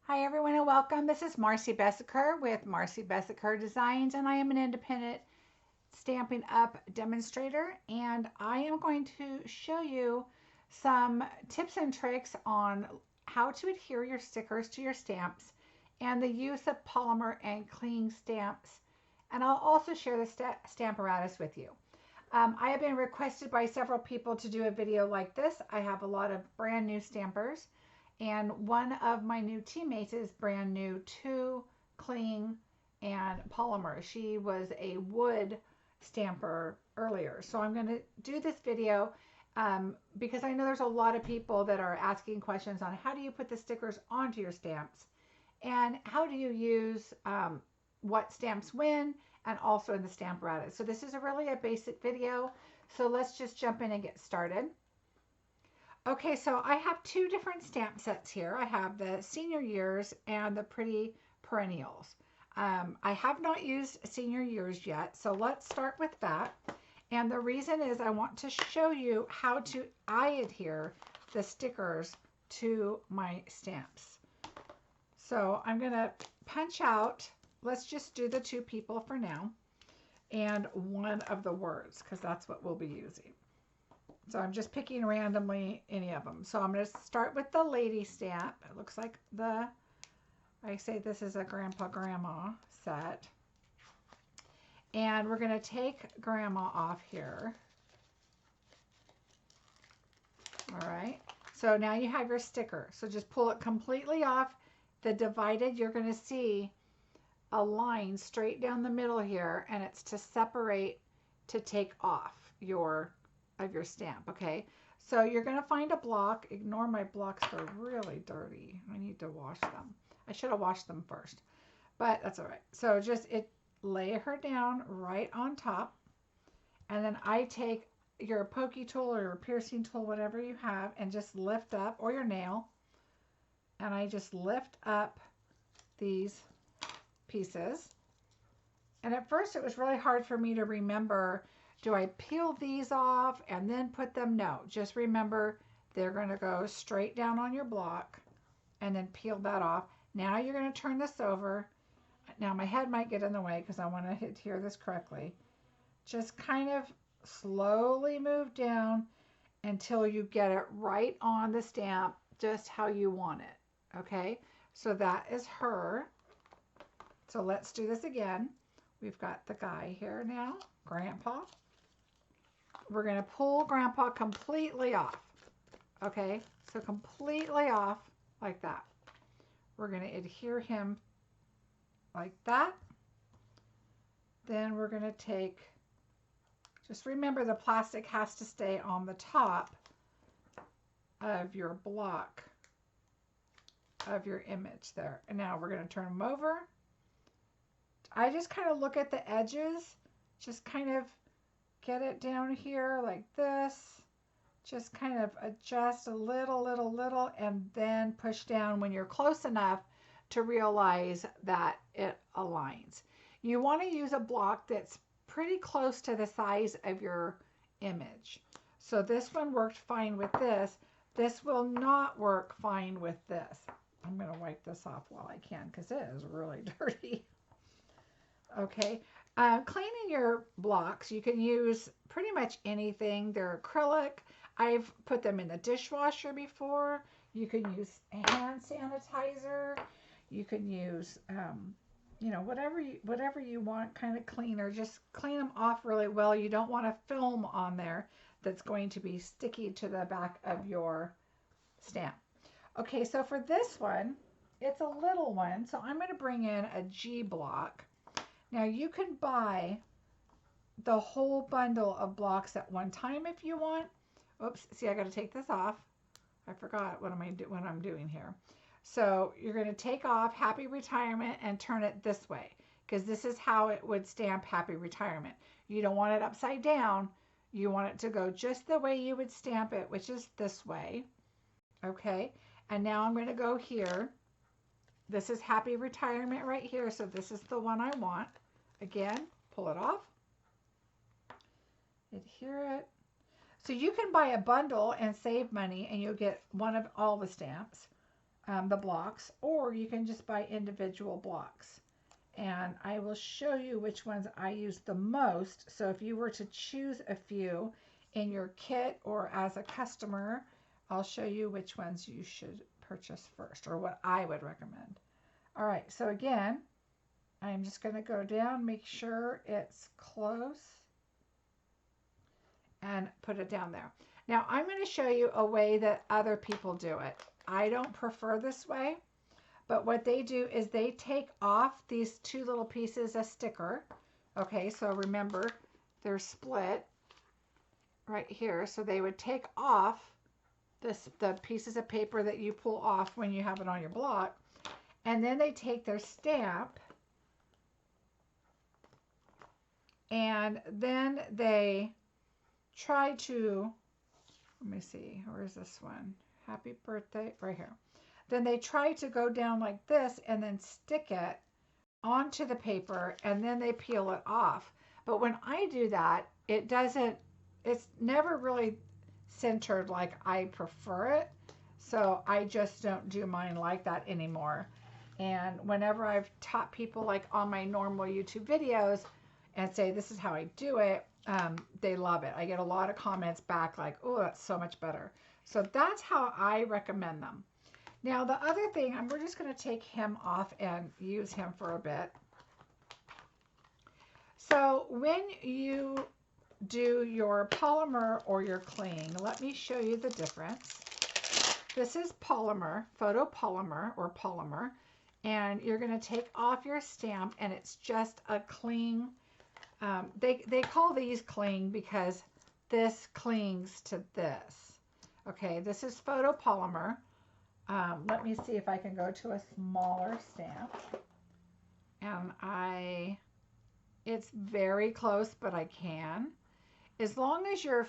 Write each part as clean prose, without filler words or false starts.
Hi everyone and welcome. This is Marcie Besecker with Marcie Besecker Designs, and I am an independent Stampin' Up demonstrator, and I am going to show you some tips and tricks on how to adhere your stickers to your stamps and the use of polymer and cling stamps. And I'll also share the Stamparatus with you. I have been requested by several people to do a video like this. I have a lot of brand new stampers, and one of my new teammates is brand new to cling and polymer. She was a wood stamper earlier. So I'm going to do this video because I know there's a lot of people that are asking questions on how do you put the stickers onto your stamps and how do you use what stamps when, and also in the Stamparatus. So this is really a basic video. So let's just jump in and get started. Okay, so I have two different stamp sets here. I have the senior years and the pretty perennials. I have not used senior years yet, so let's start with that. And the reason is I want to show you how to adhere the stickers to my stamps. So I'm going to punch out, let's just do the two people for now, and one of the words, because that's what we'll be using. So I'm just picking randomly any of them. So I'm going to start with the lady stamp. It looks like I say this is a grandpa grandma set. And we're going to take grandma off here. All right. So now you have your sticker. So just pull it completely off. The divided, you're going to see a line straight down the middle here, and it's to separate, to take off your stamp. Okay, so you're going to find a block. Ignore my blocks, they're really dirty. I need to wash them. I should have washed them first, but that's all right. So just lay her down right on top, and then I take your pokey tool or your piercing tool, whatever you have, and just lift up, or your nail, and I just lift up these pieces. And at first it was really hard for me to remember, do I peel these off and then put them? No, just remember they're going to go straight down on your block and then peel that off. Now you're going to turn this over. Now my head might get in the way because I want to adhere this correctly. Just kind of slowly move down until you get it right on the stamp, just how you want it. Okay, so that is her. So let's do this again. We've got the guy here now, grandpa. We're going to pull grandpa completely off. Okay, so completely off like that. We're going to adhere him like that. Then we're going to take, just remember the plastic has to stay on the top of your block of your image there. And now we're going to turn them over. I just kind of look at the edges, just kind of get it down here like this, just kind of adjust a little, and then push down when you're close enough to realize that it aligns. You want to use a block that's pretty close to the size of your image. So this one worked fine with this. This will not work fine with this. I'm going to wipe this off while I can because it is really dirty. Okay, cleaning your blocks, you can use pretty much anything. They're acrylic. I've put them in the dishwasher before. You can use hand sanitizer. You can use, you know, whatever you want, kind of cleaner. Just clean them off really well. You don't want a film on there that's going to be sticky to the back of your stamp. Okay, so for this one, it's a little one, so I'm going to bring in a G block. Now you can buy the whole bundle of blocks at one time if you want. Oops, see, I got to take this off. I forgot what I'm doing here. So you're going to take off Happy Retirement and turn it this way, because this is how it would stamp Happy Retirement. You don't want it upside down. You want it to go just the way you would stamp it, which is this way. Okay, and now I'm going to go here. This is Happy Retirement right here, so this is the one I want. Again, pull it off, adhere it. So you can buy a bundle and save money, and you'll get one of all the stamps. the blocks, or you can just buy individual blocks. And I will show you which ones I use the most. So if you were to choose a few in your kit or as a customer, I'll show you which ones you should purchase first, or what I would recommend. All right, so again, I'm just going to go down, make sure it's close, and put it down there. Now I'm going to show you a way that other people do it. I don't prefer this way, but what they do is they take off these two little pieces of sticker. Okay, so remember, they're split right here. So they would take off the pieces of paper that you pull off when you have it on your block, and then they take their stamp, and then they try to, let me see, where's this one? Happy birthday, right here. Then they try to go down like this and then stick it onto the paper, and then they peel it off. But when I do that, it doesn't, it's never really centered like I prefer it. So I just don't do mine like that anymore. And whenever I've taught people like on my normal YouTube videos and say this is how I do it, they love it. I get a lot of comments back like, oh, that's so much better. So that's how I recommend them. Now the other thing, we're just going to take him off and use him for a bit. So when you do your polymer or your cling, let me show you the difference. This is polymer, photopolymer or polymer, and you're going to take off your stamp, and it's just a cling. They call these cling because this clings to this. Okay, this is photopolymer. Let me see if I can go to a smaller stamp. And it's very close, but I can. As long as your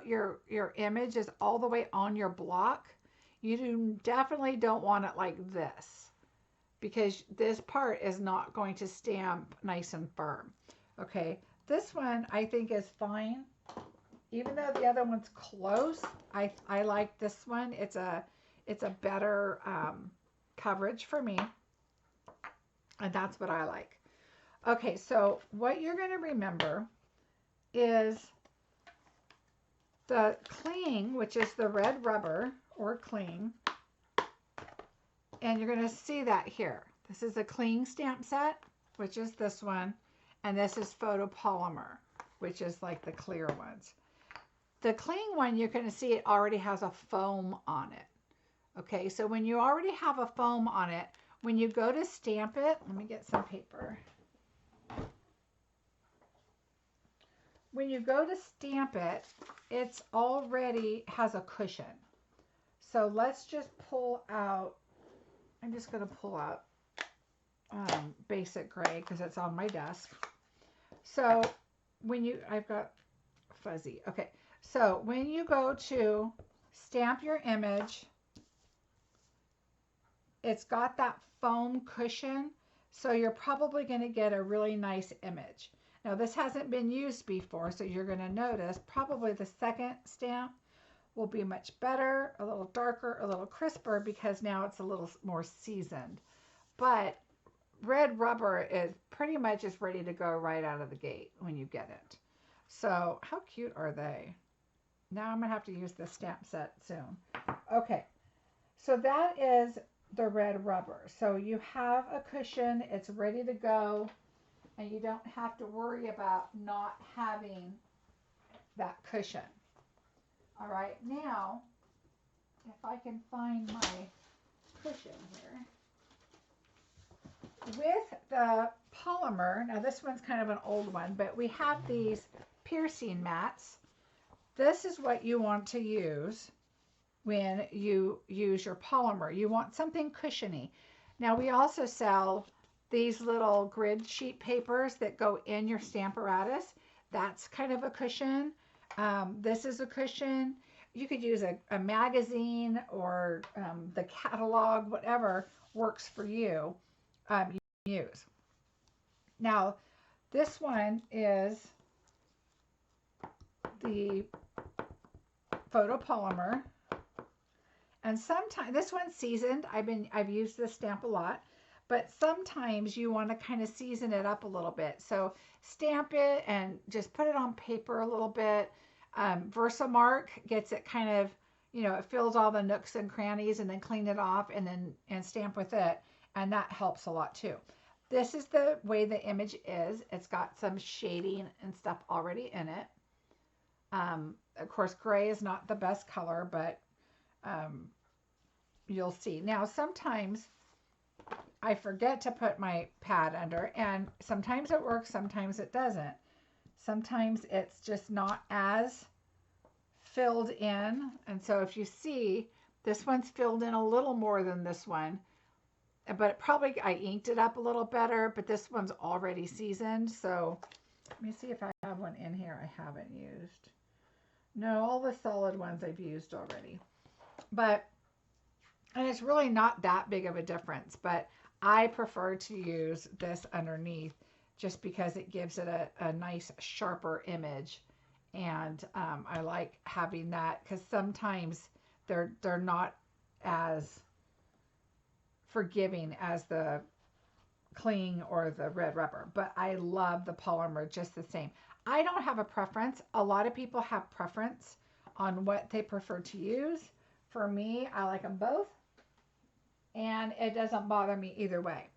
your image is all the way on your block, you definitely don't want it like this, because this part is not going to stamp nice and firm. Okay, this one I think is fine. Even though the other one's close, I like this one. It's a better coverage for me, and that's what I like. Okay, so what you're going to remember is the cling, which is the red rubber or cling, and you're going to see that here. This is a cling stamp set, which is this one, and this is photopolymer, which is like the clear ones. The cling one, you're going to see it already has a foam on it. Okay, so when you already have a foam on it, when you go to stamp it, let me get some paper. When you go to stamp it, it's already has a cushion. So let's just pull out, I'm just going to pull out basic gray because it's on my desk. So when you, I've got fuzzy. Okay, so when you go to stamp your image, it's got that foam cushion, so you're probably going to get a really nice image. Now this hasn't been used before, so you're going to notice probably the second stamp will be much better, a little darker, a little crisper, because now it's a little more seasoned. But red rubber is pretty much is ready to go right out of the gate when you get it. So how cute are they? Now I'm going to have to use the stamp set soon. Okay, so that is the red rubber. So you have a cushion, it's ready to go, and you don't have to worry about not having that cushion. All right, now, if I can find my cushion here. With the polymer, now this one's kind of an old one, but we have these piercing mats. This is what you want to use when you use your polymer. You want something cushiony. Now we also sell these little grid sheet papers that go in your Stamparatus. That's kind of a cushion. This is a cushion. You could use a magazine or the catalog, whatever works for you. You can use. Now, this one is the photopolymer, And sometimes this one's seasoned. I've used this stamp a lot, but sometimes you want to kind of season it up a little bit. So stamp it and just put it on paper a little bit. Versamark gets it kind of, it fills all the nooks and crannies, and then clean it off and stamp with it. And that helps a lot too. This is the way the image is. It's got some shading and stuff already in it. Of course, gray is not the best color, but you'll see. Now, sometimes I forget to put my pad under, and sometimes it works, sometimes it doesn't. Sometimes it's just not as filled in. And so if you see, this one's filled in a little more than this one, but I inked it up a little better, but this one's already seasoned. So let me see if I have one in here I haven't used. No, all the solid ones I've used already. And it's really not that big of a difference, but I prefer to use this underneath just because it gives it a nice sharper image. And I like having that because sometimes they're not as forgiving as the cling or the red rubber, but I love the polymer just the same. I don't have a preference. A lot of people have preference on what they prefer to use. For me, I like them both, and it doesn't bother me either way.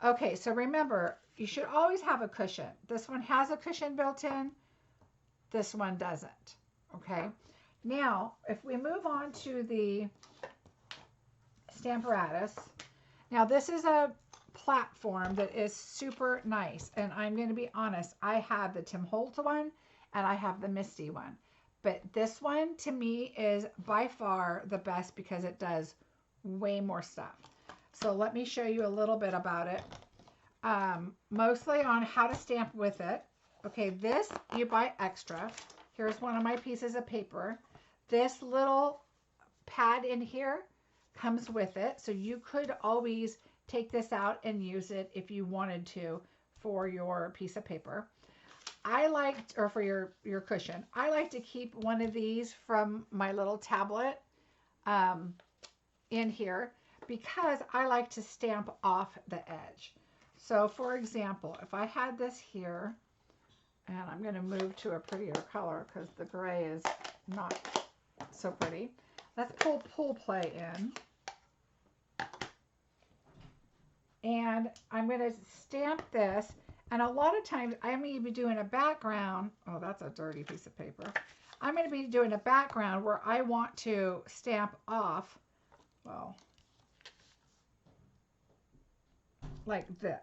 Okay, so remember, you should always have a cushion. This one has a cushion built in. This one doesn't. Okay, now if we move on to the Stamparatus, now this is a platform that is super nice, and I'm going to be honest, I have the Tim Holtz one and I have the Misty one, but this one to me is by far the best because it does way more stuff. So let me show you a little bit about it, mostly on how to stamp with it. Okay, this you buy extra. Here's one of my pieces of paper. This little pad in here comes with it, so you could always take this out and use it if you wanted to for your piece of paper. Or for your cushion. I like to keep one of these from my little tablet in here because I like to stamp off the edge. So for example, if I had this here, and I'm going to move to a prettier color because the gray is not so pretty. Let's pull Pool Play in. And I'm going to stamp this. And a lot of times I'm going to be doing a background. Oh, that's a dirty piece of paper. I'm going to be doing a background where I want to stamp off, well, like this.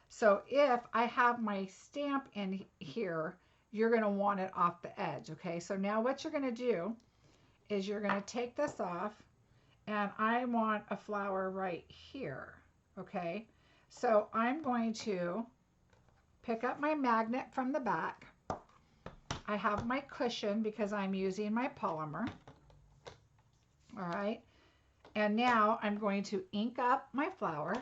So if I have my stamp in here, you're going to want it off the edge. Okay, so now what you're going to do is you're going to take this off, and I want a flower right here. Okay, so I'm going to pick up my magnet from the back. I have my cushion because I'm using my polymer. All right, and now I'm going to ink up my flower,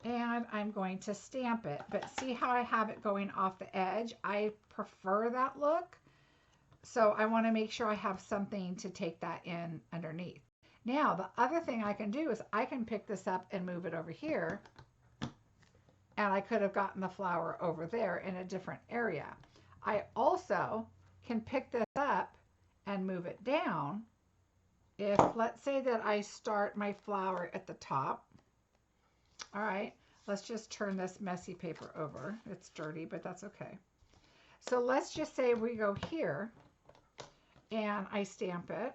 and I'm going to stamp it. But see how I have it going off the edge? I prefer that look, so I want to make sure I have something to take that in underneath. Now, the other thing I can do is I can pick this up and move it over here, and I could have gotten the flower over there in a different area. I also can pick this up and move it down. If, let's say that I start my flower at the top. All right, let's just turn this messy paper over. It's dirty, but that's okay. So let's just say we go here, and I stamp it.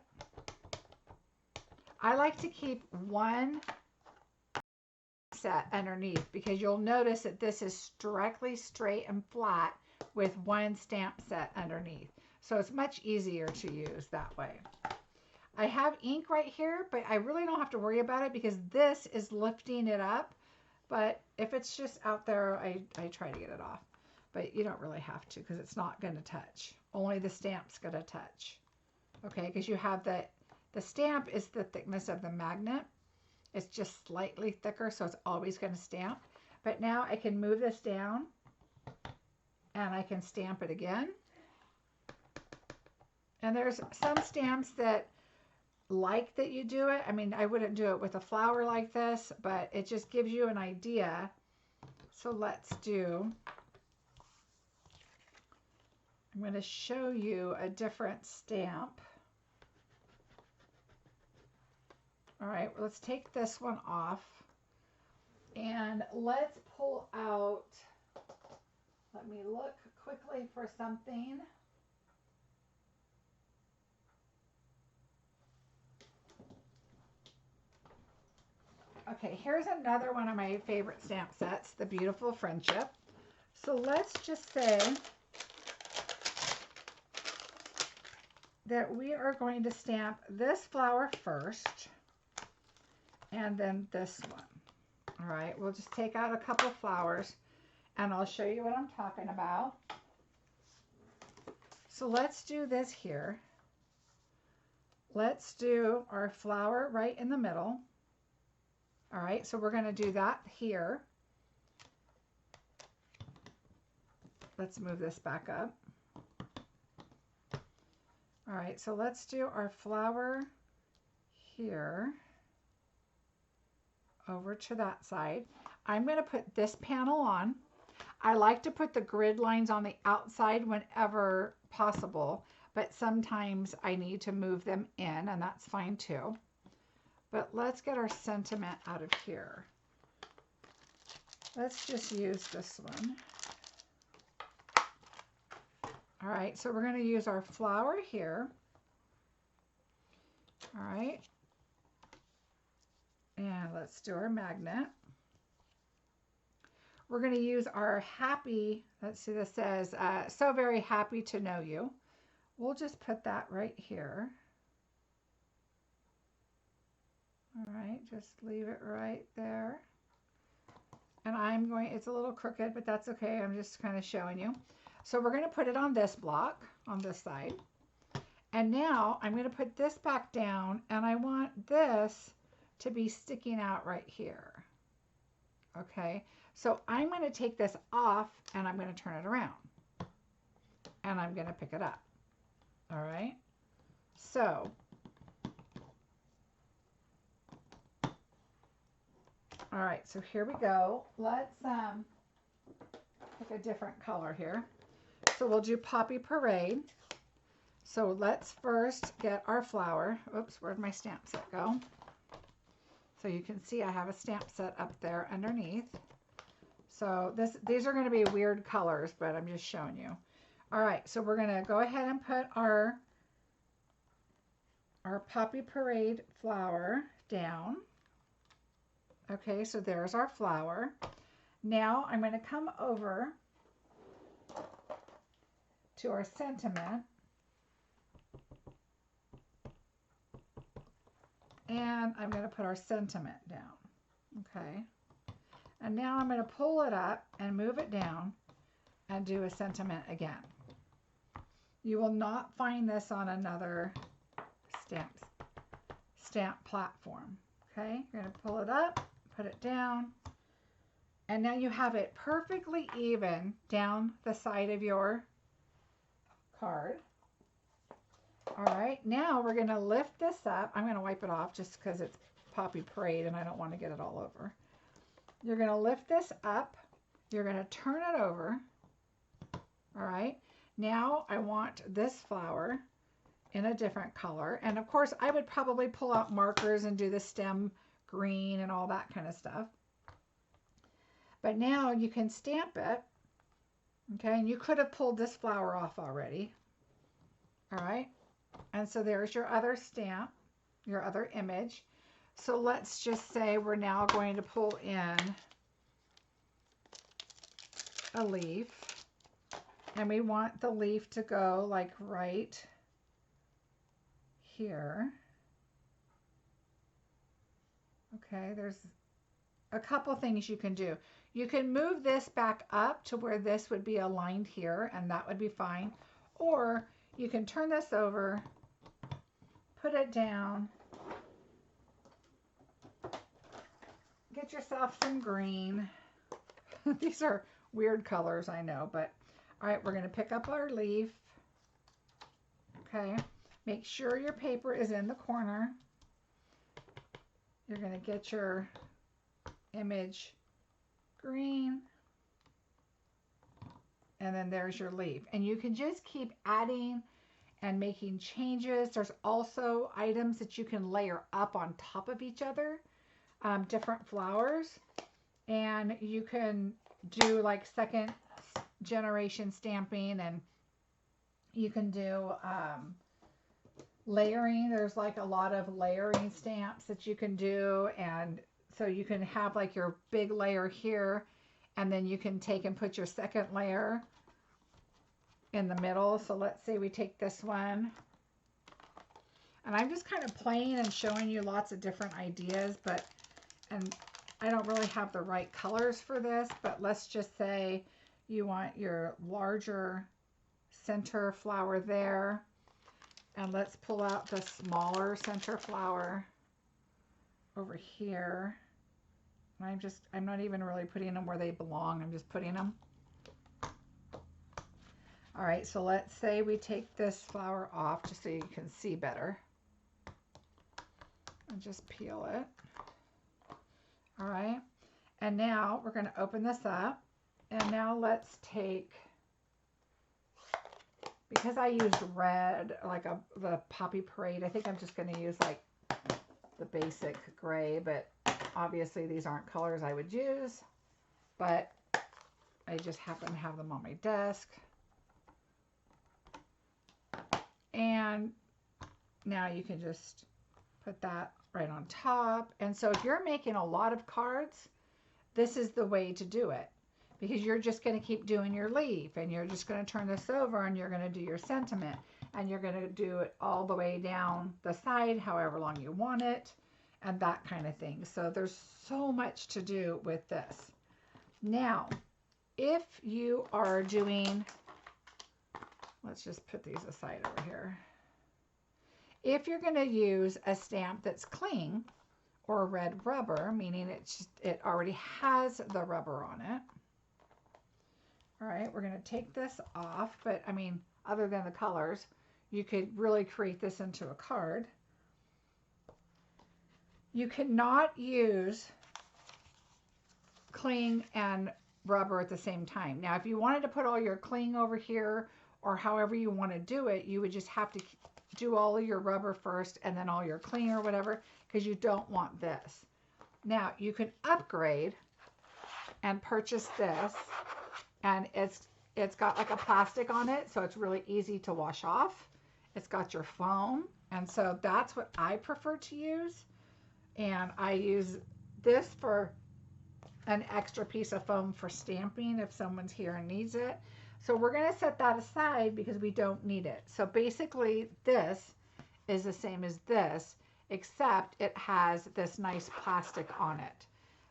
I like to keep one set underneath because you'll notice that this is directly straight and flat with one stamp set underneath. So it's much easier to use that way. I have ink right here, but I really don't have to worry about it because this is lifting it up. But if it's just out there, I try to get it off. But you don't really have to because it's not going to touch. Only the stamp's going to touch. Okay, because you have the stamp is the thickness of the magnet. It's just slightly thicker, so it's always going to stamp. But now I can move this down, and I can stamp it again. And there's some stamps that like that you do it. I mean, I wouldn't do it with a flower like this, but it just gives you an idea. So let's do, I'm going to show you a different stamp. All right, let's take this one off and let's pull out, let me look quickly for something. Okay, here's another one of my favorite stamp sets, the Beautiful Friendship. So let's just say that we are going to stamp this flower first and then this one. All right, we'll just take out a couple flowers and I'll show you what I'm talking about. So let's do this here. Let's do our flower right in the middle. All right, so we're going to do that here. Let's move this back up. All right, so let's do our flower here over to that side. I'm going to put this panel on. I like to put the grid lines on the outside whenever possible, but sometimes I need to move them in, and that's fine too. But let's get our sentiment out of here. Let's just use this one. All right, so we're going to use our flower here. All right. And let's do our magnet. We're going to use our happy, let's see, this says, so very happy to know you. We'll just put that right here. All right, just leave it right there. And I'm going, it's a little crooked, but that's okay. I'm just kind of showing you. So we're going to put it on this block, on this side. And now I'm going to put this back down, and I want this to be sticking out right here. Okay, so I'm going to take this off, and I'm going to turn it around. And I'm going to pick it up. All right, so all right, so here we go. Let's pick a different color here. So we'll do Poppy Parade. So let's first get our flower. Oops, where'd my stamp set go? So you can see I have a stamp set up there underneath. So these are going to be weird colors, but I'm just showing you. All right, so we're going to go ahead and put our Poppy Parade flower down. Okay, so there's our flower. Now I'm going to come over to our sentiment. And I'm going to put our sentiment down. Okay. And now I'm going to pull it up and move it down and do a sentiment again. You will not find this on another stamp platform. Okay, you're going to pull it up, put it down, and now you have it perfectly even down the side of your card. All right, now we're going to lift this up. I'm going to wipe it off just because it's Poppy Parade and I don't want to get it all over. You're going to lift this up. You're going to turn it over. All right, now I want this flower in a different color. And of course, I would probably pull out markers and do the stem green and all that kind of stuff. But now you can stamp it. Okay, and you could have pulled this flower off already. All right, and so there's your other stamp, your other image. So let's just say we're now going to pull in a leaf, and we want the leaf to go like right here. Okay, there's a couple things you can do. You can move this back up to where this would be aligned here, and that would be fine. Or you can turn this over, put it down, get yourself some green. These are weird colors, I know, but all right, we're going to pick up our leaf. Okay, Make sure your paper is in the corner. You're going to get your image green. And then there's your leaf. And you can just keep adding and making changes. There's also items that you can layer up on top of each other, different flowers. And you can do like second generation stamping, and you can do layering. There's like a lot of layering stamps that you can do. And so you can have like your big layer here, and then you can take and put your second layer in the middle. So let's say we take this one, and I'm just kind of playing and showing you lots of different ideas, and I don't really have the right colors for this, but let's just say you want your larger center flower there, and let's pull out the smaller center flower over here. I'm not even really putting them where they belong. I'm just putting them. All right, so let's say we take this flower off just so you can see better. And just peel it. All right, and now we're going to open this up, and now let's take, because I used red, like the Poppy Parade, I think I'm just going to use like the basic gray, but obviously these aren't colors I would use, but I just happen to have them on my desk. And now you can just put that right on top. And so if you're making a lot of cards, this is the way to do it, because you're just going to keep doing your leaf, and you're just going to turn this over, and you're going to do your sentiment, and you're going to do it all the way down the side, however long you want it, and that kind of thing. So there's so much to do with this. Now, if you are doing, let's just put these aside over here. If you're going to use a stamp that's cling or red rubber, meaning it already has the rubber on it. All right, we're going to take this off, but I mean, other than the colors, you could really create this into a card. You cannot use cling and rubber at the same time. Now, if you wanted to put all your cling over here, or however you want to do it, you would just have to do all of your rubber first and then all your cling or whatever, because you don't want this. Now, you can upgrade and purchase this, and it's got like a plastic on it, so it's really easy to wash off. It's got your foam, and so that's what I prefer to use. And I use this for an extra piece of foam for stamping if someone's here and needs it. So we're going to set that aside because we don't need it. So basically this is the same as this, except it has this nice plastic on it.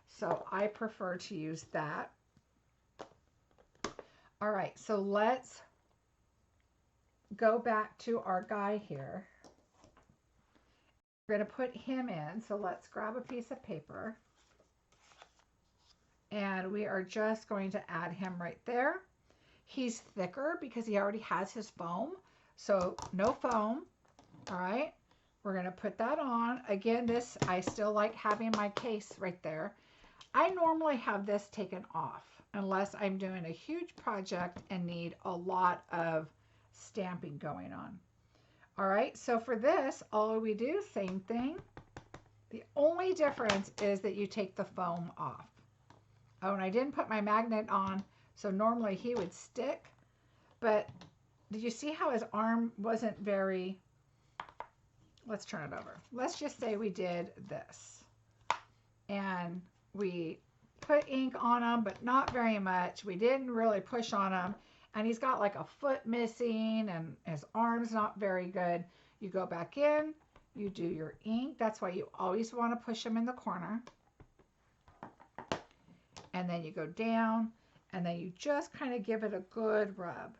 So I prefer to use that. All right, so let's go back to our guy here. We're going to put him in. So let's grab a piece of paper. And we are just going to add him right there. He's thicker because he already has his foam. So no foam. All right. We're going to put that on. Again, this, I still like having my case right there. I normally have this taken off unless I'm doing a huge project and need a lot of stamping going on. All right. So for this, all we do, same thing. The only difference is that you take the foam off. Oh, and I didn't put my magnet on. So normally he would stick, but did you see how his arm wasn't very, let's turn it over. Let's just say we did this and we put ink on him, but not very much. We didn't really push on him, and he's got like a foot missing and his arm's not very good. You go back in, you do your ink. That's why you always want to push him in the corner. And then you go down, and then you just kind of give it a good rub.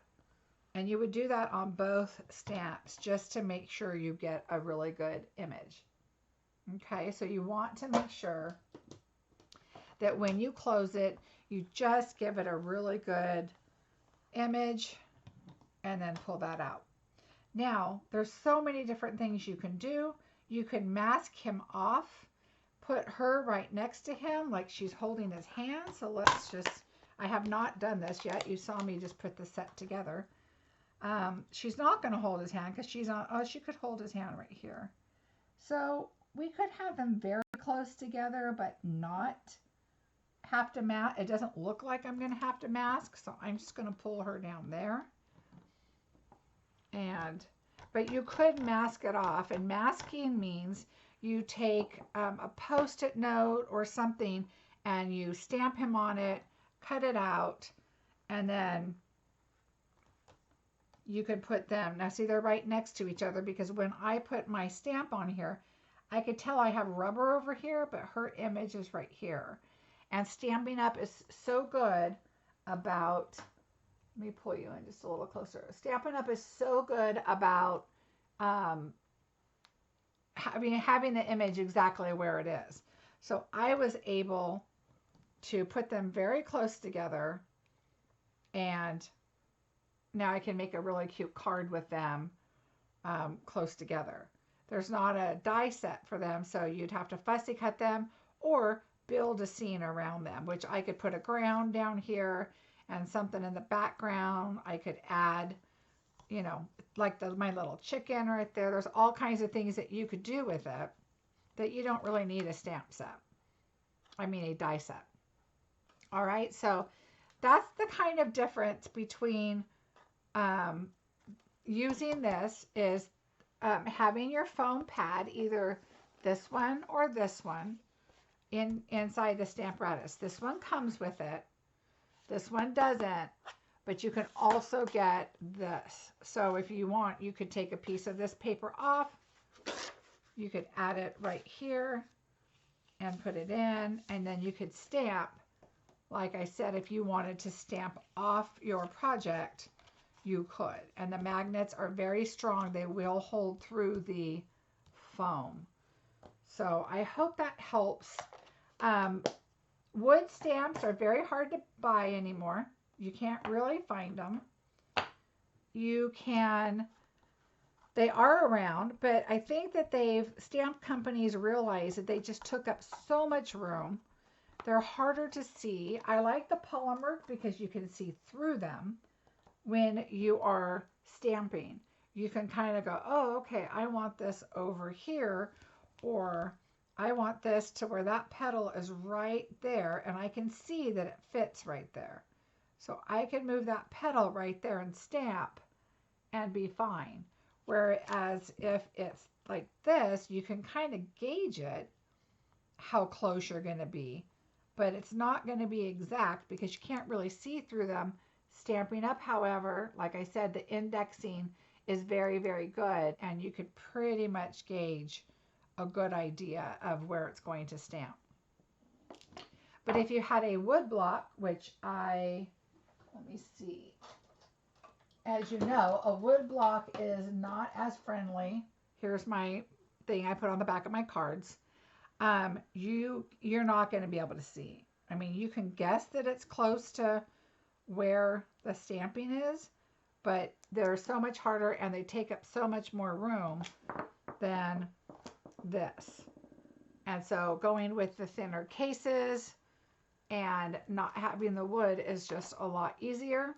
And you would do that on both stamps just to make sure you get a really good image. Okay, so you want to make sure that when you close it, you just give it a really good image and then pull that out. Now, there's so many different things you can do. You can mask him off, put her right next to him like she's holding his hand. So let's just, I have not done this yet. You saw me just put the set together. She's not going to hold his hand because she's on, oh, she could hold his hand right here. So we could have them very close together, but not have to mask. It doesn't look like I'm going to have to mask, so I'm just going to pull her down there. But you could mask it off, and masking means you take a post-it note or something and you stamp him on it, cut it out, and then you could put them. Now see, they're right next to each other because when I put my stamp on here, I could tell I have rubber over here, but her image is right here. And Stampin' Up is so good about, let me pull you in just a little closer. Stampin' Up is so good about having the image exactly where it is. So I was able to put them very close together, and now I can make a really cute card with them close together. There's not a die set for them, so you'd have to fussy cut them or build a scene around them, which I could put a ground down here and something in the background. I could add, you know, like my little chicken right there. There's all kinds of things that you could do with it that you don't really need a stamp set. I mean a die set. All right, so that's the kind of difference between using this is having your foam pad, either this one or this one, inside the Stamparatus. This one comes with it. This one doesn't, but you can also get this. So if you want, you could take a piece of this paper off. You could add it right here and put it in, and then you could stamp. Like I said, if you wanted to stamp off your project, you could. And the magnets are very strong. They will hold through the foam. So I hope that helps. Wood stamps are very hard to buy anymore. You can't really find them. You can, they are around, but I think that stamp companies realize that they just took up so much room. They're harder to see. I like the polymer because you can see through them when you are stamping. You can kind of go, oh, okay, I want this over here, or I want this to where that petal is right there, and I can see that it fits right there. So I can move that petal right there and stamp and be fine. Whereas if it's like this, you can kind of gauge it, how close you're going to be, but it's not going to be exact because you can't really see through them. Stampin' Up, however, like I said, the indexing is very, very good, and you could pretty much gauge a good idea of where it's going to stamp. But if you had a wood block, which let me see. As you know, a wood block is not as friendly. Here's my thing I put on the back of my cards. You're not going to be able to see. I mean, you can guess that it's close to where the stamping is, but they're so much harder and they take up so much more room than this. And so going with the thinner cases and not having the wood is just a lot easier.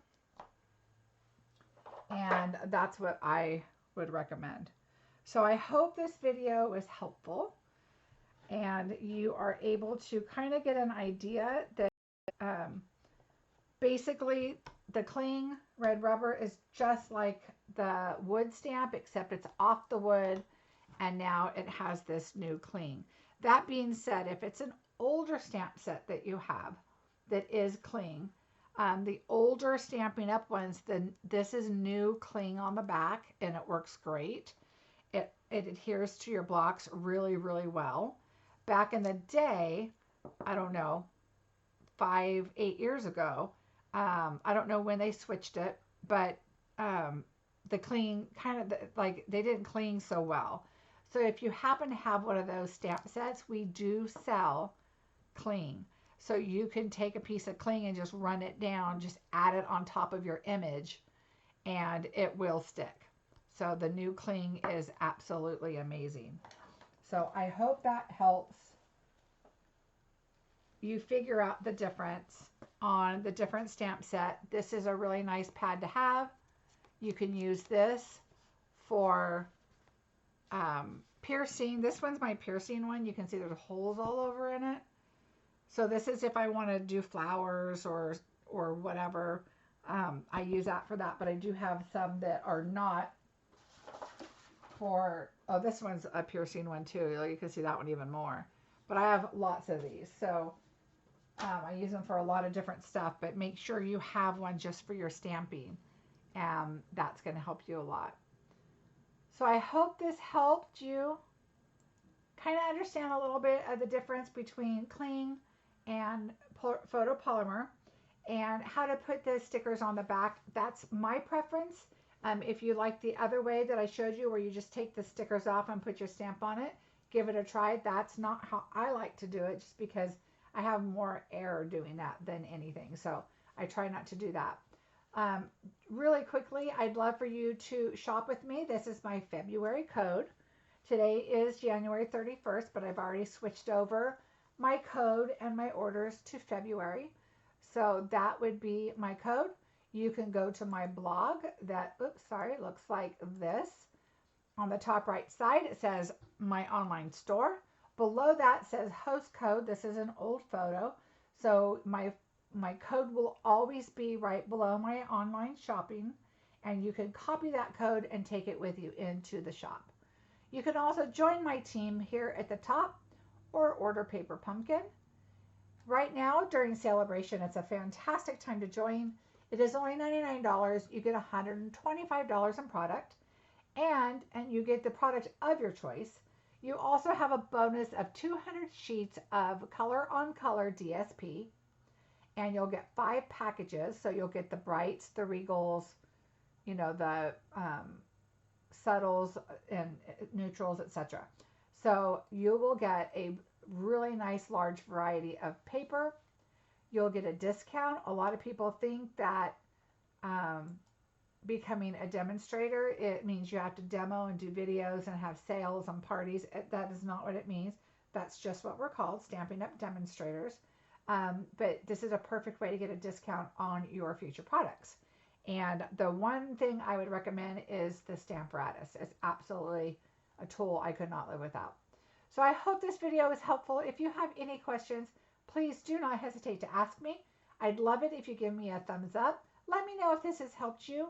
And that's what I would recommend. So I hope this video is helpful and you are able to kind of get an idea that basically the cling red rubber is just like the wood stamp, except it's off the wood and now it has this new cling. That being said, if it's an older stamp set that you have that is cling, the older Stampin' Up ones, then this is new cling on the back and it works great. It adheres to your blocks really, really well. Back in the day, I don't know, 5-8 years ago, I don't know when they switched it, but the cling kind of like they didn't cling so well. So if you happen to have one of those stamp sets, we do sell cling. So you can take a piece of cling and just run it down, just add it on top of your image, and it will stick. So the new cling is absolutely amazing. So I hope that helps you figure out the difference on the different stamp set. This is a really nice pad to have. You can use this for piercing. This one's my piercing one. You can see there's holes all over in it. So this is if I want to do flowers or whatever. I use that for that, but I do have some that are not for, oh, this one's a piercing one too. You can see that one even more. But I have lots of these. So I use them for a lot of different stuff, but make sure you have one just for your stamping. That's going to help you a lot. So I hope this helped you kind of understand a little bit of the difference between cling and photopolymer and how to put the stickers on the back. That's my preference. If you like the other way that I showed you where you just take the stickers off and put your stamp on it, give it a try. That's not how I like to do it, just because I have more error doing that than anything. So I try not to do that. Really quickly, I'd love for you to shop with me. This is my February code. Today is January 31st, but I've already switched over my code and my orders to February. So that would be my code. You can go to my blog that, looks like this. On the top right side, it says my online store. Below that says host code. This is an old photo. So my code will always be right below my online shopping, and you can copy that code and take it with you into the shop. You can also join my team here at the top or order Paper Pumpkin. Right now during celebration, it's a fantastic time to join. It is only $99. You get $125 in product, and you get the product of your choice. You also have a bonus of 200 sheets of color on color DSP, and you'll get 5 packages. So you'll get the brights, the regals, the subtles and neutrals, etc. So you will get a really nice large variety of paper. You'll get a discount. A lot of people think that becoming a demonstrator, it means you have to demo and do videos and have sales and parties. That is not what it means. That's just what we're called, Stampin' Up! Demonstrators. But this is a perfect way to get a discount on your future products. And the one thing I would recommend is the Stamparatus. It's absolutely a tool I could not live without. So I hope this video was helpful. If you have any questions, please do not hesitate to ask me. I'd love it if you give me a thumbs up. Let me know if this has helped you.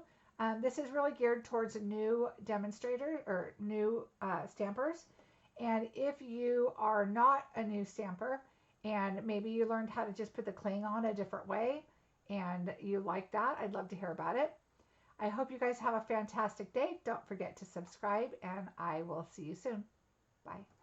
This is really geared towards a new demonstrator or new stampers. And if you are not a new stamper and maybe you learned how to just put the cling on a different way and you like that, I'd love to hear about it. I hope you guys have a fantastic day. Don't forget to subscribe, and I will see you soon. Bye.